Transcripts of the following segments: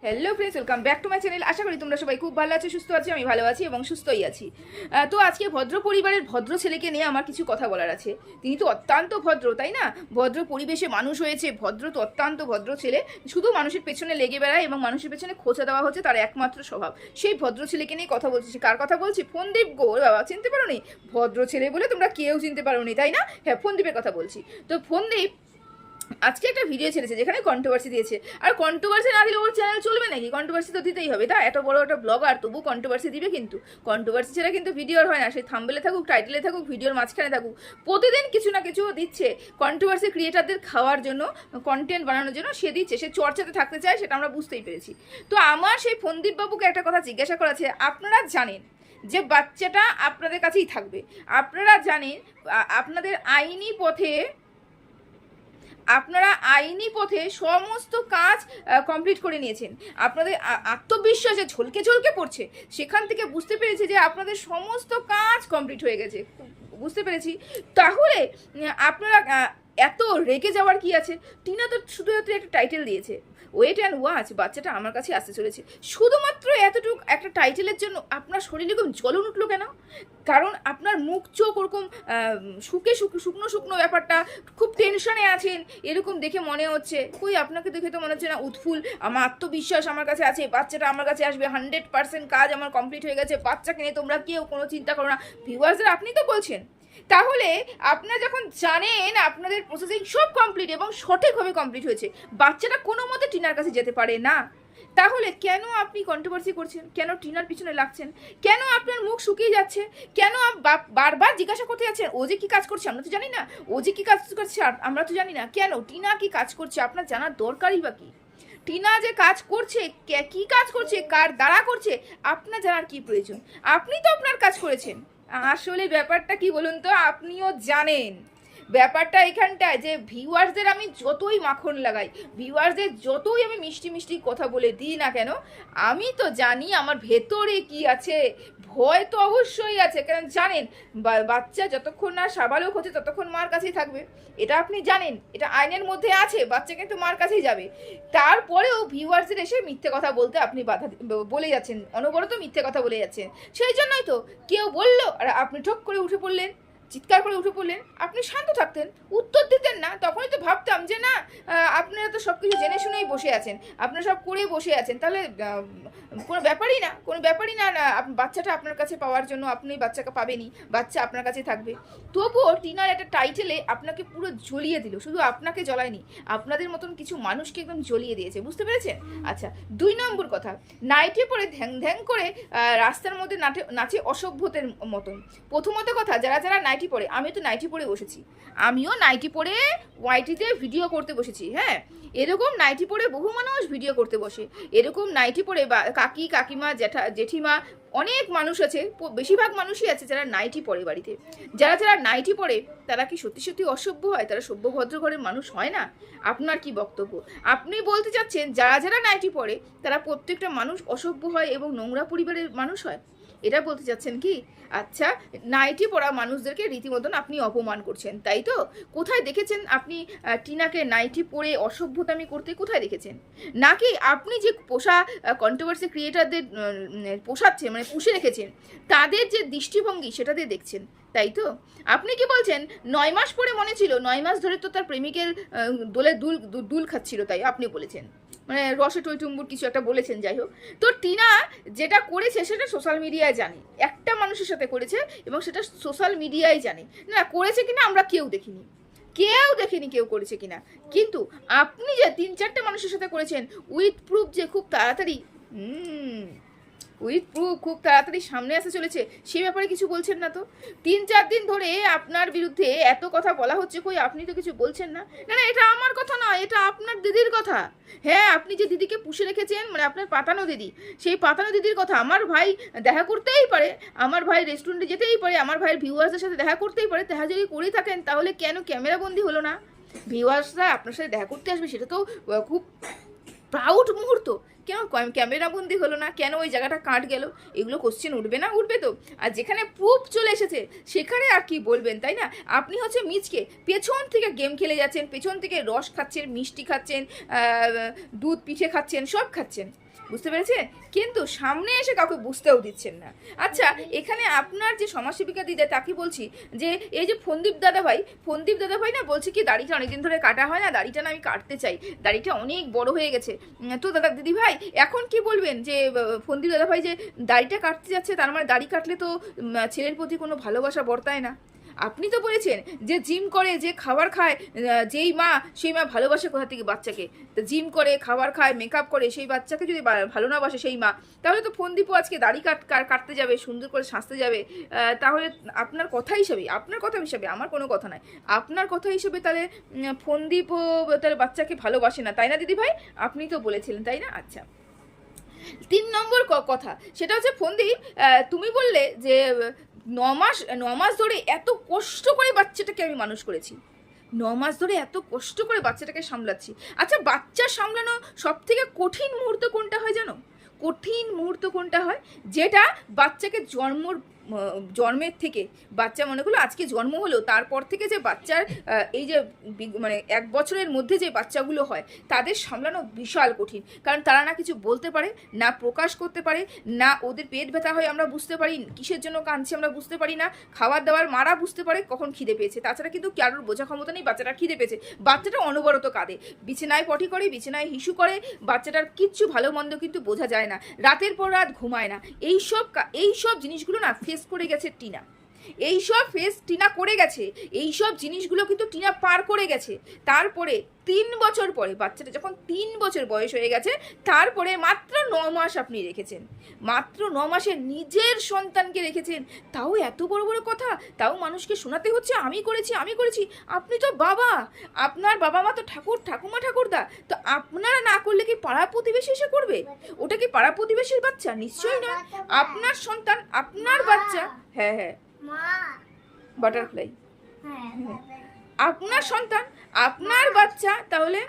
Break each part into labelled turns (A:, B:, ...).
A: Hello friends, welcome back to my channel. আশা করি তোমরা সবাই খুব ভালো আছো, সুস্থ আছো। আমি ভালো আছি এবং সুস্থই আছি। তো আজকে ভদ্র পরিবারের ভদ্র ছেলেকে নিয়ে আমার কিছু কথা বলার আছে। তিনি তো অত্যন্ত ভদ্র, তাই না? ভদ্র পরিবেশে মানুষ হয়েছে, ভদ্র তো অত্যন্ত ভদ্র ছেলে। শুধু মানুষের পেছনে লেগে বেড়ায় এবং মানুষের পেছনে খোঁচা দেওয়া হচ্ছে তার একমাত্র স্বভাব। সেই ভদ্র ছেলেকে নিয়ে কথা বলছি। কার কথা বলছি? ফোনদীপ গো। বাবা, চিনতে পারো নি? ভদ্র ছেলে বলে তোমরা কেউ চিনতে পারো নি, তাই না? হ্যাঁ, ফোনদীপের কথা বলছি। তো ফোনদীপ আজকে একটা ভিডিও ছেড়েছে যেখানে কন্ট্রোভার্সি দিয়েছে। আর কন্ট্রোভার্সি না দিলে ওর চ্যানেল চলবে নাকি? কন্ট্রোভার্সি তো দিতেই হবে। তা এত বড় একটা ব্লগার তবু কন্ট্রোভার্সি দিবে, কিন্তু কন্ট্রোভার্সি ছাড়া কিন্তু ভিডিও হয় না। সেই থাম্বনেলে থাকুক, টাইটেলে থাকুক, ভিডিওর মাঝখানে থাকুক, প্রতিদিন কিছু না কিছু দিচ্ছে কন্ট্রোভার্সি ক্রিয়েটারদের খাওয়ার জন্য, কন্টেন্ট বানানোর জন্য সে দিচ্ছে। সে চর্চাতে থাকতে চায়, সেটা আমরা বুঝতেই পেরেছি। তো আমার সেই ফোনদীপ বাবুকে একটা কথা জিজ্ঞাসা করা আছে। আপনারা জানেন যে বাচ্চাটা আপনাদের কাছেই থাকবে। আপনারা জানেন আপনাদের আইনি পথে সমস্ত কাজ কমপ্লিট করে নিয়েছেন। আপনাদের আত্মবিশ্বাসে ঝলকে ঝলকে পড়ছে। সেখান থেকে বুঝতে পেরেছি যে আপনাদের সমস্ত কাজ কমপ্লিট হয়ে গেছে, বুঝতে পেরেছি। তাহলে আপনারা এত রেগে যাওয়ার কি আছে? টিনা তো শুধুমাত্র একটা টাইটেল দিয়েছে, ওয়েট অ্যান্ড ওয়াচ, বাচ্চাটা আমার কাছে আসতে চলেছে। শুধুমাত্র এতটুকু একটা টাইটেলের জন্য আপনার শরীরে এরকম জ্বলন উঠলো কেন? কারণ আপনার মুখ চোখ ওরকম শুকনো শুকনো ব্যাপারটা, খুব টেনশনে আছেন এরকম দেখে মনে হচ্ছে। কই, আপনাকে দেখে তো মনে হচ্ছে না উৎফুল, আমার আত্মবিশ্বাস আমার কাছে আছে, বাচ্চাটা আমার কাছে আসবে, 100% কাজ আমার কমপ্লিট হয়ে গেছে, বাচ্চাকে নিয়ে তোমরা কেউ কোনো চিন্তা করো না। ভিউয়ার্সরা আপনি তো বলছেন। তাহলে আপনারা যখন জানেন আপনাদের প্রসেসিং সব কমপ্লিট এবং সঠিকভাবে কমপ্লিট হয়েছে, বাচ্চাটা কোনো মতে টিনার কাছে যেতে পারে না, তাহলে কেন আপনি কন্ট্রোভার্সি করছেন? কেন টিনার পিছনে লাগছেন? কেন আপনার মুখ শুকিয়ে যাচ্ছে? কেন বারবার জিজ্ঞাসা করতে যাচ্ছেন ও যে কি কাজ করছে? আমরা তো জানি না ও যে কি কাজ করছে, আমরা তো জানি না। কেন টিনা কি কাজ করছে আপনার জানার দরকারই বা কি? টিনা যে কাজ করছে, কি কাজ করছে, কার দ্বারা করছে, আপনার জানার কি প্রয়োজন? আপনি তো আপনার কাজ করেছেন। আসলে ব্যাপারটা কি বলুন তো, আপনিও জানেন ব্যাপারটা এখানটায় যে ভিউয়ার্সদের আমি যতই মাখন লাগাই, ভিউয়ার্সদের যতই আমি মিষ্টি মিষ্টি কথা বলে দিই না কেন, আমি তো জানি আমার ভেতরে কি আছে। ভয় তো অবশ্যই আছে, কারণ জানেন বাচ্চা যতক্ষণ না সাবালক হচ্ছে ততক্ষণ মার কাছেই থাকবে। এটা আপনি জানেন, এটা আইনের মধ্যে আছে, বাচ্চা কিন্তু মার কাছেই যাবে। তারপরেও ভিউয়ার্সদের এসে মিথ্যে কথা বলতে আপনি বাধা বলে যাচ্ছেন, অনবরত মিথ্যে কথা বলে যাচ্ছেন। সেই জন্যই তো কেউ বললো আর আপনি ঠক করে উঠে পড়লেন, চিৎকার করে উঠে পড়লেন। আপনি শান্ত থাকতেন, উত্তর দিতেন না, তখনই তো ভাবতাম যে না, আপনারা তো সব কিছু জেনে শুনেই বসে আছেন, আপনারা সব করেই বসে আছেন, তাহলে কোনো ব্যাপারই না, কোনো ব্যাপারই না। বাচ্চাটা আপনার কাছে পাওয়ার জন্য আপনি বাচ্চাকে পাবেনই, বাচ্চা আপনার কাছে থাকবে। তবুও টিনার একটা টাইটেলে আপনাকে পুরো জ্বলিয়ে দিল। শুধু আপনাকে জ্বলায়নি, আপনাদের মতন কিছু মানুষকে একদম জ্বলিয়ে দিয়েছে, বুঝতে পেরেছেন? আচ্ছা, 2 নম্বর কথা, নাইটি পরে ধ্যাং ধ্যাং করে রাস্তার মধ্যে নাচে অসভ্যতের মতন। প্রথমত কথা, যারা যারা নাইটি পরে, আমি তো নাইটি পরে বসেছি, আমিও নাইটি পরে ওয়াইটিতে ভিডিও করতে বসেছি। হ্যাঁ, এরকম নাইটি পরে বহু মানুষ ভিডিও করতে বসে। এরকম নাইটি পরে কাকি কাকিমা জেঠিমা অনেক মানুষ আছে, বেশিরভাগ মানুষই আছে যারা নাইটি পরে বাড়িতে। যারা যারা নাইটি পরে তারা কি সত্যি সত্যি অসভ্য হয়? তারা সভ্য ভদ্র ঘরের মানুষ হয় না? আপনার কি বক্তব্য? আপনি বলতে চাচ্ছেন যারা যারা নাইটি পরে তারা প্রত্যেকটা মানুষ অসভ্য হয় এবং নোংরা পরিবারের মানুষ হয়, এটা বলতে চাচ্ছেন কি? আচ্ছা, নাইটি পরা মানুষদেরকে রীতিমতন আপনি অপমান করছেন, তাই তো? কোথায় দেখেছেন আপনি টিনাকে নাইটি পরে অসভ্যতামি করতে? কোথায় দেখেছেন? নাকি আপনি যে কন্ট্রোভার্সি ক্রিয়েটারদের পোষাচ্ছেন, মানে পুষে রেখেছেন, তাদের যে দৃষ্টিভঙ্গি সেটা দিয়ে দেখছেন, তাই তো? আপনি কি বলছেন 9 মাস পরে মনে ছিল, 9 মাস ধরে তো তার প্রেমিকের দোলে দুল খাচ্ছিল, তাই আপনি বলেছেন, মানে রসে টইটুম্বুর কিছু একটা বলেছেন। যাই হোক, তো টিনা যেটা করেছে সেটা সোশ্যাল মিডিয়ায় জানে, একটা মানুষের সাথে করেছে এবং সেটা সোশ্যাল মিডিয়ায় জানে। না করেছে কিনা আমরা কেউ দেখিনি, কেউ করেছে কিনা। কিন্তু আপনি যে 3-4টে মানুষের সাথে করেছেন উইথ প্রুফ, যে খুব তাড়াতাড়ি খুব তাড়াতাড়ি সামনে আসতে চলেছে, সে ব্যাপারে কিছু বলছেন না তো। 3-4 দিন ধরে আপনার বিরুদ্ধে এত কথা বলা হচ্ছে, কই আপনি তো কিছু বলছেন না। না না, এটা আমার কথা নয়, এটা আপনার দিদির কথা। হ্যাঁ, আপনি যে দিদিকে পুষে রেখেছেন, মানে আপনার পাতানো দিদি, সেই পাতানো দিদির কথা। আমার ভাই দেখা করতেই পারে, আমার ভাই রেস্টুরেন্টে যেতেই পারে, আমার ভাইয়ের ভিউয়ার্সদের সাথে দেখা করতেই পারে। দেখা যদি করেই থাকেন তাহলে কেন ক্যামেরাবন্দি হলো না? ভিউয়ার্সরা আপনার সাথে দেখা করতে আসবে, সেটা তো খুব প্রাউড মুহূর্ত। কেন ক্যামেরাবন্দি হলো না? কেন ওই জায়গাটা কাট গেল? এগুলো কোশ্চেন উঠবে না? উঠবে তো। আর যেখানে প্রুফ চলে এসেছে সেখানে আর কি বলবেন, তাই না? আপনি হচ্ছে মিচকে পেছন থেকে গেম খেলে যাচ্ছেন, পেছন থেকে রস খাচ্ছেন, মিষ্টি খাচ্ছেন, দুধ পিঠে খাচ্ছেন, সব খাচ্ছেন। বুঝতে পেরেছে? কিন্তু সামনে এসে কাউকে বুঝতেও দিচ্ছেন না। আচ্ছা, এখানে আপনার যে সমাজসেবিকা দিদা তাকে বলছি যে এই যে ফন্দীপ দাদাভাই না বলছে কি দাড়িটা অনেকদিন ধরে কাটা হয় না, দাড়িটা না আমি কাটতে চাই, দাড়িটা অনেক বড় হয়ে গেছে। তো দিদিভাই এখন কি বলবেন যে ফন্দীপ দাদাভাই যে দাড়িটা কাটতে যাচ্ছে, তার মানে দাড়ি কাটলে তো ছেলের প্রতি কোনো ভালোবাসা বর্তায় না। আপনি তো বলেছেন যে জিম করে যে খাবার খায় যেই মা, সেই মা ভালোবাসে কোথা থেকে বাচ্চাকে? তো জিম করে খাবার খায় মেকআপ করে সেই বাচ্চাকে যদি ভালো না বাসে সেই মা, তাহলে তো ফন্দীপও আজকে দাড়ি কাটতে যাবে, সুন্দর করে সাজতে যাবে। তাহলে আপনার কথা হিসাবে আমার কোনো কথা নাই, আপনার কথা হিসেবে তাহলে ফন্দীপও তার বাচ্চাকে ভালোবাসে না, তাই না দিদি ভাই? আপনি তো বলেছিলেন, তাই না? আচ্ছা, 3 নম্বর কথা সেটা হচ্ছে ফন্দীপ, তুমি বললে যে 9 মাস ধরে এত কষ্ট করে বাচ্চাটাকে আমি মানুষ করেছি, 9 মাস ধরে এত কষ্ট করে বাচ্চাটাকে সামলাচ্ছি। আচ্ছা, বাচ্চা সামলানো সব থেকে কঠিন মুহূর্ত কোনটা হয় জানো? কঠিন মুহূর্ত কোনটা হয়? যেটা বাচ্চাকে জন্মের থেকে, বাচ্চা মনে করলো আজকে জন্ম হলো, তারপর থেকে যে বাচ্চার এই যে মানে 1 বছরের মধ্যে যে বাচ্চাগুলো হয় তাদের সামলানো বিশাল কঠিন। কারণ তারা না কিছু বলতে পারে, না প্রকাশ করতে পারে, না ওদের পেট ব্যথা হয় আমরা বুঝতে পারি, কিসের জন্য কাঁদছে আমরা বুঝতে পারি না, খাবার দাবার মারা বুঝতে পারে কখন খিদে পেয়েছে, তাছাড়া কিন্তু কারোর বোঝা ক্ষমতা নেই বাচ্চাটা খিদে পেয়েছে। বাচ্চাটা অনবরত কাঁদে, বিছানায় পটি করে, বিছানায় হিসু করে, বাচ্চাটার কিচ্ছু ভালো মন্দ কিন্তু বোঝা যায় না, রাতের পর রাত ঘুমায় না। এইসব জিনিসগুলো না ফেস করে গেছে টিনা, টিনা করে গেছে, এইসব জিনিসগুলো কিন্তু টিনা পার করে গেছে। তারপরে 3 বছর পরে, বাচ্চাটা যখন 3 বছর বয়স হয়ে গেছে, তারপরে মাত্র 9 মাস আপনি রেখেছেন, মাত্র 9 মাসে নিজের সন্তানকে রেখেছেন, তাও এত বড় বড় কথা, তাও মানুষকে শোনাতে হচ্ছে আমি করেছি। আপনি তো বাবা, আপনার বাবা মা তো ঠাকুমা ঠাকুরদা, তো আপনারা না করলে কি পাড়া প্রতিবেশী এসে করবে? ওটা কি পাড়া প্রতিবেশীর বাচ্চা? নিশ্চয়ই নয়, আপনার সন্তান, আপনার বাচ্চা। হ্যাঁ, বাটারফ্লাই, আপনার সন্তান, আপনার বাচ্চা, তাহলে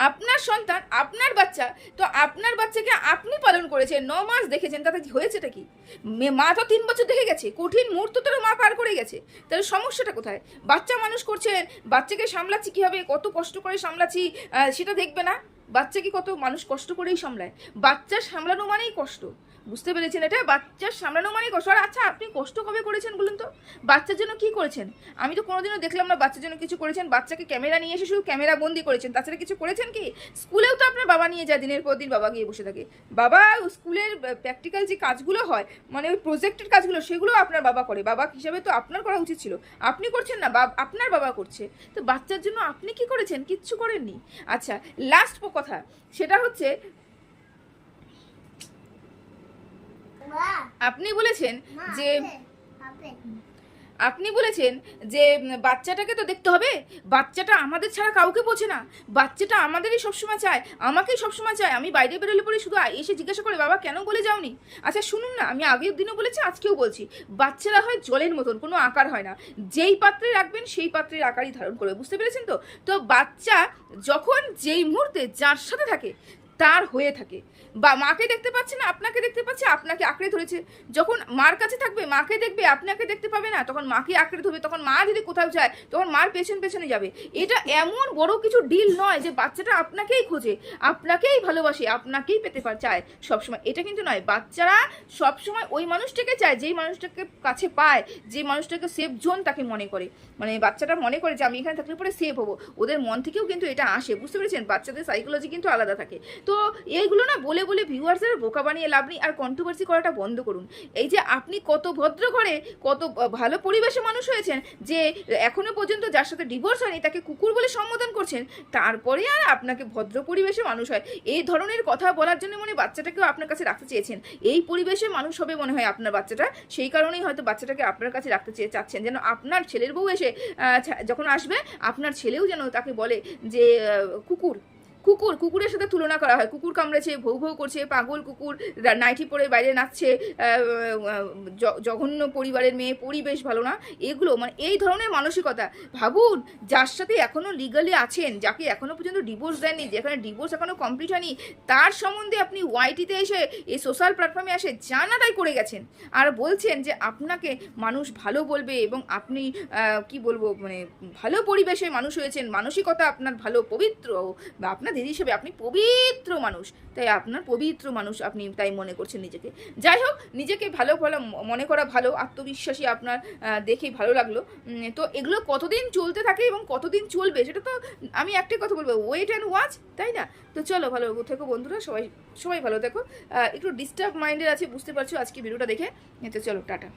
A: আপনার সন্তান, আপনার বাচ্চা, তো আপনার বাচ্চাকে আপনি পালন করেছেন, 9 মাস দেখেছেন, তাতে হয়েছেটা কি? মা তো 3 বছর দেখে গেছে, কঠিন মুহূর্ত তো মা পার করে গেছে, তাহলে সমস্যাটা কোথায়? বাচ্চা মানুষ করছেন, বাচ্চাকে সামলাচ্ছি কীভাবে, কত কষ্ট করে সামলাচ্ছি সেটা দেখবে না? বাচ্চাকে কত মানুষ কষ্ট করেই সামলায়, বাচ্চা সামলানো মানেই কষ্ট, বুঝতে পেরেছেন? এটা বাচ্চার সামলানো মানেই কষ্ট। আর আচ্ছা, আপনি কষ্ট কবে করেছেন বলুন তো? বাচ্চার জন্য কি করেছেন? আমি তো কোনোদিনও দেখলাম না বাচ্চার জন্য কিছু করেছেন। বাচ্চাকে ক্যামেরা নিয়ে এসে শুধু ক্যামেরা বন্দি করেছেন, তাছাড়া কিছু করেছেন কি? স্কুলেও তো আপনার বাবা নিয়ে যায়, দিনের পর দিন বাবা গিয়ে বসে থাকে, বাবা স্কুলের প্র্যাকটিক্যাল যে কাজগুলো হয়, মানে ওই প্রজেক্টের কাজগুলো, সেগুলো আপনার বাবা করে, বাবা হিসাবে তো আপনার করা উচিত ছিল, আপনি করছেন না, আপনার বাবা করছে। তো বাচ্চার জন্য আপনি কি করেছেন? কিচ্ছু করেননি। আচ্ছা, লাস্ট কথা সেটা হচ্ছে, আপনি বলেছেন যে বাচ্চাটাকে তো দেখতে হবে, বাচ্চাটা আমাদের ছাড়া কাউকে বোঝে না, বাচ্চাটা আমাদেরই সবসময় চায়, আমাকেই সবসময় চায়, আমি বাইরে বেরোলে পরে শুধু এসে জিজ্ঞাসা করে বাবা কেন বলে যাওনি? আচ্ছা শুনুন না, আমি আগের দিনও বলেছি, আজকেও বলছি, বাচ্চারা হয় জলের মতন, কোনো আকার হয় না, যেই পাত্রে রাখবেন সেই পাত্রের আকারই ধারণ করবে, বুঝতে পেরেছেন তো? তো বাচ্চা যখন যেই মুহূর্তে যার সাথে থাকে তার হয়ে থাকে, বা মাকে দেখতে পাচ্ছে না, আপনাকে দেখতে পাচ্ছে, আপনাকে আঁকড়ে ধরেছে, যখন মার কাছে থাকবে মাকে দেখবে, আপনাকে দেখতে পাবে না, তখন মাকে আঁকড়ে ধরবে, তখন মা যদি কোথাও যায় তখন মার পেছনে যাবে। এটা এমন বড় কিছু ডিল নয় যে বাচ্চাটা আপনাকেই খোঁজে, আপনাকেই ভালোবাসে, আপনাকেই পেতে চায় সবসময়, এটা কিন্তু নয়। বাচ্চারা সবসময় ওই মানুষটাকে চায় যেই মানুষটাকে কাছে পায়, যে মানুষটাকে সেফ জোন তাকে মনে করে, মানে বাচ্চাটা মনে করে যে আমি এখানে থাকলে পরে সেফ হবো, ওদের মন থেকেও কিন্তু এটা আসে, বুঝতে পেরেছেন? বাচ্চাদের সাইকোলজি কিন্তু আলাদা থাকে। তো এইগুলো না বলে ভিউয়ার্সের বোকা বানিয়ে লাভ নেই, আর কন্ট্রোভার্সি করাটা বন্ধ করুন। এই যে আপনি কত ভদ্র ঘরে, কত ভালো পরিবেশে মানুষ হয়েছেন, যে এখনো পর্যন্ত যার সাথে ডিভোর্স হয়নি তাকে কুকুর বলে সম্বোধন করছেন, তারপরে আর আপনাকে ভদ্র পরিবেশে মানুষ হয় এই ধরনের কথা বলার জন্য মনে বাচ্চাটাকেও আপনার কাছে রাখতে চেয়েছেন, এই পরিবেশে মানুষ হবে মনে হয় আপনার বাচ্চাটা, সেই কারণেই হয়তো বাচ্চাটাকে আপনার কাছে রাখতে চাচ্ছেন, যেন আপনার ছেলের বউ এসে যখন আসবে আপনার ছেলেও যেন তাকে বলে যে কুকুরের সাথে তুলনা করা হয়, কুকুর কামড়েছে, ভৌ ভৌ করছে, পাগল কুকুর, নাইটি পরে বাইরে নাচছে, জঘন্য পরিবারের মেয়ে, পরিবেশ ভালো না, এগুলো মানে এই ধরনের মানসিকতা। ভাবুন, যার সাথে এখনো লিগালি আছেন, যাকে এখনো পর্যন্ত ডিভোর্স দেননি, যেখানে ডিভোর্স এখনো কমপ্লিট হয়নি, তার সম্বন্ধে আপনি ওয়াইটিতে এসে এই সোশ্যাল প্ল্যাটফর্মে এসে জানাটাই করে গেছেন, আর বলছেন যে আপনাকে মানুষ ভালো বলবে, এবং আপনি কি বলবো, মানে ভালো পরিবেশে মানুষ হয়েছেন, মানসিকতা আপনার ভালো পবিত্র, বা আপনার দিদি হিসেবে আপনি পবিত্র মানুষ, তাই আপনার পবিত্র মানুষ আপনি তাই মনে করছেন নিজেকে। যাই হোক, নিজেকে ভালো ভালো মনে করা ভালো, আত্মবিশ্বাসী আপনার দেখেই ভালো লাগলো। তো এগুলো কতদিন চলতে থাকে এবং কতদিন চলবে সেটা তো আমি একটাই কথা বলবো, ওয়েট অ্যান্ড ওয়াচ, তাই না? তো চলো ভালো থেকো বন্ধুরা, সবাই সবাই ভালো থেকো। একটু ডিস্টার্ব মাইন্ডের আছে বুঝতে পারছো আজকে ভিডিওটা দেখে। তো চলো টাটা।